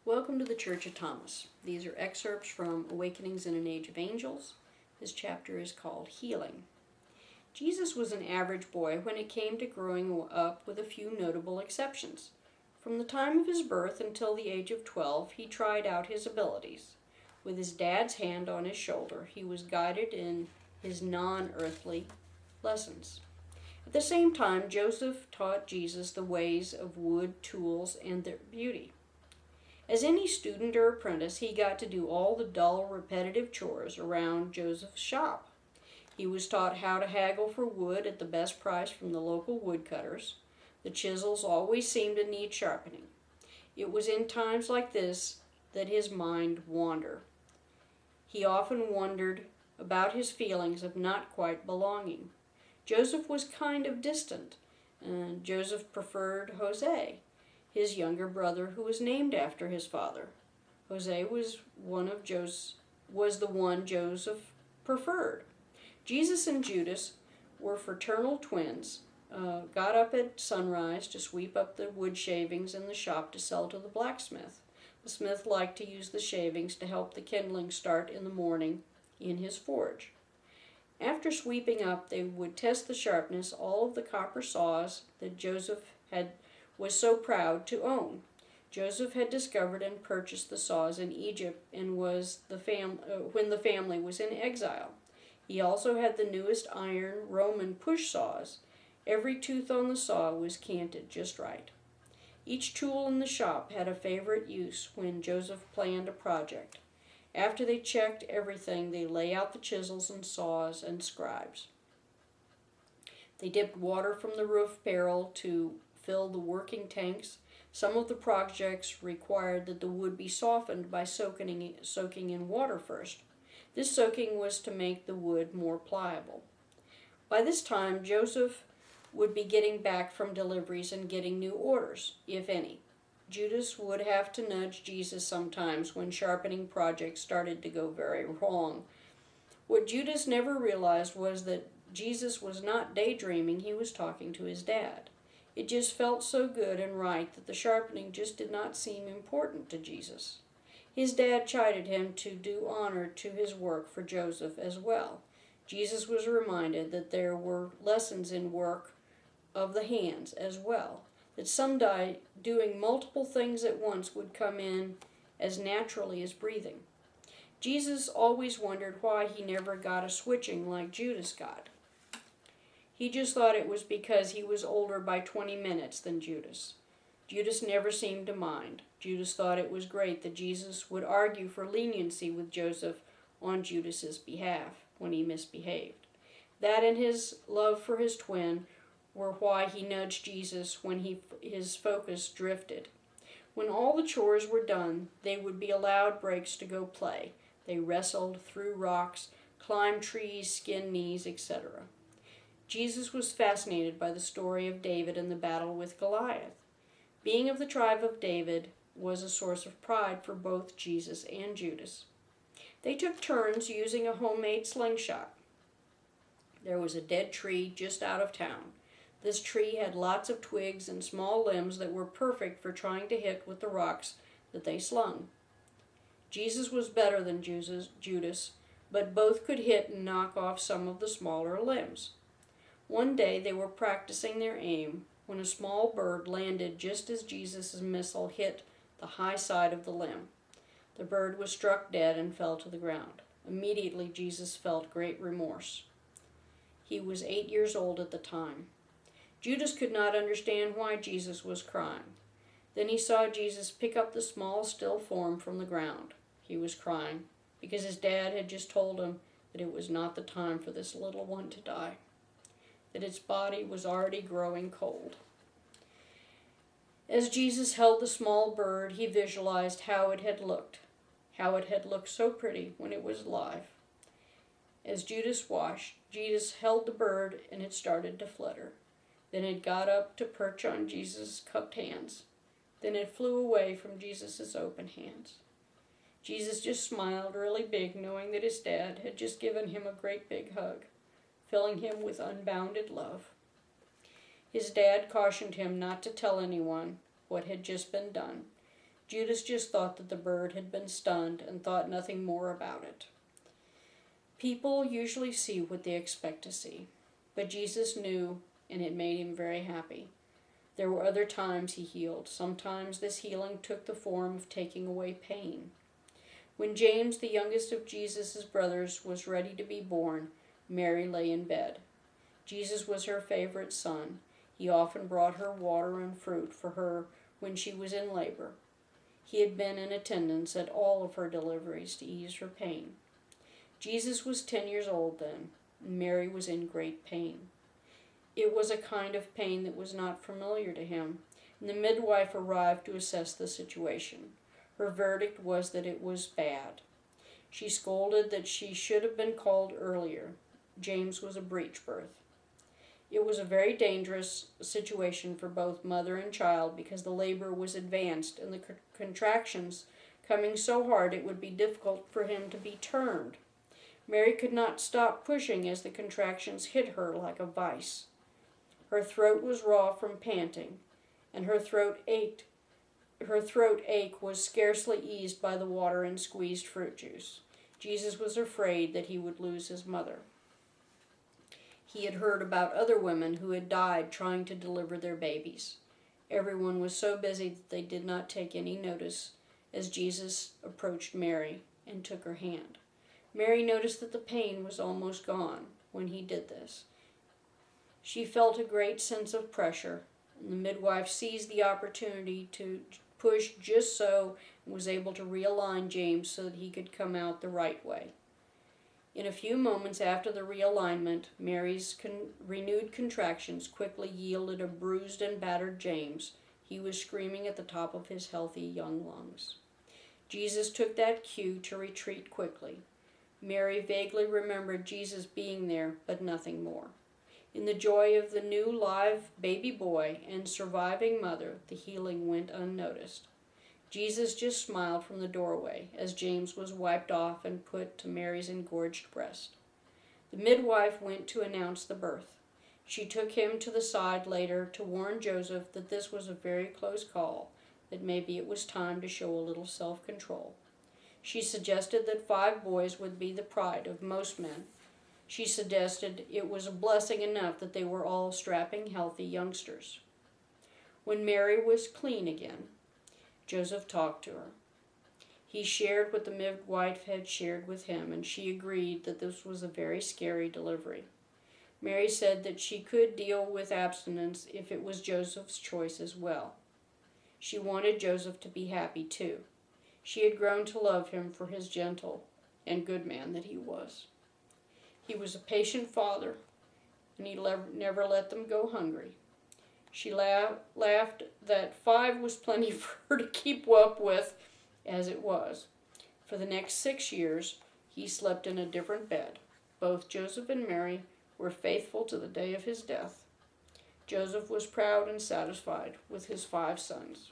Welcome to the Church of Thomas. These are excerpts from Awakenings in an Age of Angels. This chapter is called Healing. Jesus was an average boy when it came to growing up, with a few notable exceptions. From the time of his birth until the age of 12, he tried out his abilities. With his dad's hand on his shoulder, he was guided in his non-earthly lessons. At the same time, Joseph taught Jesus the ways of wood, tools, and their beauty. As any student or apprentice, he got to do all the dull, repetitive chores around Joseph's shop. He was taught how to haggle for wood at the best price from the local woodcutters. The chisels always seemed to need sharpening. It was in times like this that his mind wandered. He often wondered about his feelings of not quite belonging. Joseph was kind of distant, and Joseph preferred Jose, his younger brother, who was named after his father. Jose was the one Joseph preferred. Jesus and Judas were fraternal twins, got up at sunrise to sweep up the wood shavings in the shop to sell to the blacksmith. The smith liked to use the shavings to help the kindling start in the morning in his forge. After sweeping up, they would test the sharpness all of the copper saws that Joseph was so proud to own. Joseph had discovered and purchased the saws in Egypt and when the family was in exile. He also had the newest iron Roman push saws. Every tooth on the saw was canted just right. Each tool in the shop had a favorite use when Joseph planned a project. After they checked everything, they lay out the chisels and saws and scribes. They dipped water from the roof barrel to fill the working tanks. Some of the projects required that the wood be softened by soaking in water first. This soaking was to make the wood more pliable. By this time, Joseph would be getting back from deliveries and getting new orders, if any. Judas would have to nudge Jesus sometimes when sharpening projects started to go very wrong. What Judas never realized was that Jesus was not daydreaming, he was talking to his dad. It just felt so good and right that the sharpening just did not seem important to Jesus. His dad chided him to do honor to his work for Joseph as well. Jesus was reminded that there were lessons in work of the hands as well, that someday doing multiple things at once would come in as naturally as breathing. Jesus always wondered why he never got a switching like Judas got. He just thought it was because he was older by 20 minutes than Judas. Judas never seemed to mind. Judas thought it was great that Jesus would argue for leniency with Joseph on Judas's behalf when he misbehaved. That and his love for his twin were why he nudged Jesus when his focus drifted. When all the chores were done, they would be allowed breaks to go play. They wrestled, threw rocks, climbed trees, skinned knees, etc. Jesus was fascinated by the story of David and the battle with Goliath. Being of the tribe of David was a source of pride for both Jesus and Judas. They took turns using a homemade slingshot. There was a dead tree just out of town. This tree had lots of twigs and small limbs that were perfect for trying to hit with the rocks that they slung. Jesus was better than Judas, but both could hit and knock off some of the smaller limbs. One day they were practicing their aim when a small bird landed just as Jesus' missile hit the high side of the limb. The bird was struck dead and fell to the ground. Immediately Jesus felt great remorse. He was 8 years old at the time. Judas could not understand why Jesus was crying. Then he saw Jesus pick up the small, still form from the ground. He was crying because his dad had just told him that it was not the time for this little one to die, that its body was already growing cold. As Jesus held the small bird, he visualized how it had looked so pretty when it was alive. As Judas watched, Jesus held the bird and it started to flutter. Then it got up to perch on Jesus' cupped hands. Then it flew away from Jesus' open hands. Jesus just smiled really big, knowing that his dad had just given him a great big hug, filling him with unbounded love. His dad cautioned him not to tell anyone what had just been done. Judas just thought that the bird had been stunned and thought nothing more about it. People usually see what they expect to see, but Jesus knew, and it made him very happy. There were other times he healed. Sometimes this healing took the form of taking away pain. When James, the youngest of Jesus' brothers, was ready to be born, Mary lay in bed. Jesus was her favorite son. He often brought her water and fruit for her when she was in labor. He had been in attendance at all of her deliveries to ease her pain. Jesus was 10 years old then, and Mary was in great pain. It was a kind of pain that was not familiar to him, and the midwife arrived to assess the situation. Her verdict was that it was bad. She scolded that she should have been called earlier. James was a breech birth. It was a very dangerous situation for both mother and child because the labor was advanced and the contractions coming so hard it would be difficult for him to be turned. Mary could not stop pushing as the contractions hit her like a vice. Her throat was raw from panting, and her throat ached. Her throat ache was scarcely eased by the water and squeezed fruit juice. Jesus was afraid that he would lose his mother. He had heard about other women who had died trying to deliver their babies. Everyone was so busy that they did not take any notice as Jesus approached Mary and took her hand. Mary noticed that the pain was almost gone when he did this. She felt a great sense of pressure, and the midwife seized the opportunity to push just so and was able to realign James so that he could come out the right way. In a few moments after the realignment, Mary's renewed contractions quickly yielded a bruised and battered James. He was screaming at the top of his healthy young lungs. Jesus took that cue to retreat quickly. Mary vaguely remembered Jesus being there, but nothing more. In the joy of the new live baby boy and surviving mother, the healing went unnoticed. Jesus just smiled from the doorway as James was wiped off and put to Mary's engorged breast. The midwife went to announce the birth. She took him to the side later to warn Joseph that this was a very close call, that maybe it was time to show a little self-control. She suggested that 5 boys would be the pride of most men. She suggested it was a blessing enough that they were all strapping, healthy youngsters. When Mary was clean again, Joseph talked to her. He shared what the midwife had shared with him, and she agreed that this was a very scary delivery. Mary said that she could deal with abstinence if it was Joseph's choice as well. She wanted Joseph to be happy too. She had grown to love him for his gentle and good man that he was. He was a patient father, and he never let them go hungry. She laughed that 5 was plenty for her to keep up with as it was. For the next 6 years, he slept in a different bed. Both Joseph and Mary were faithful to the day of his death. Joseph was proud and satisfied with his 5 sons.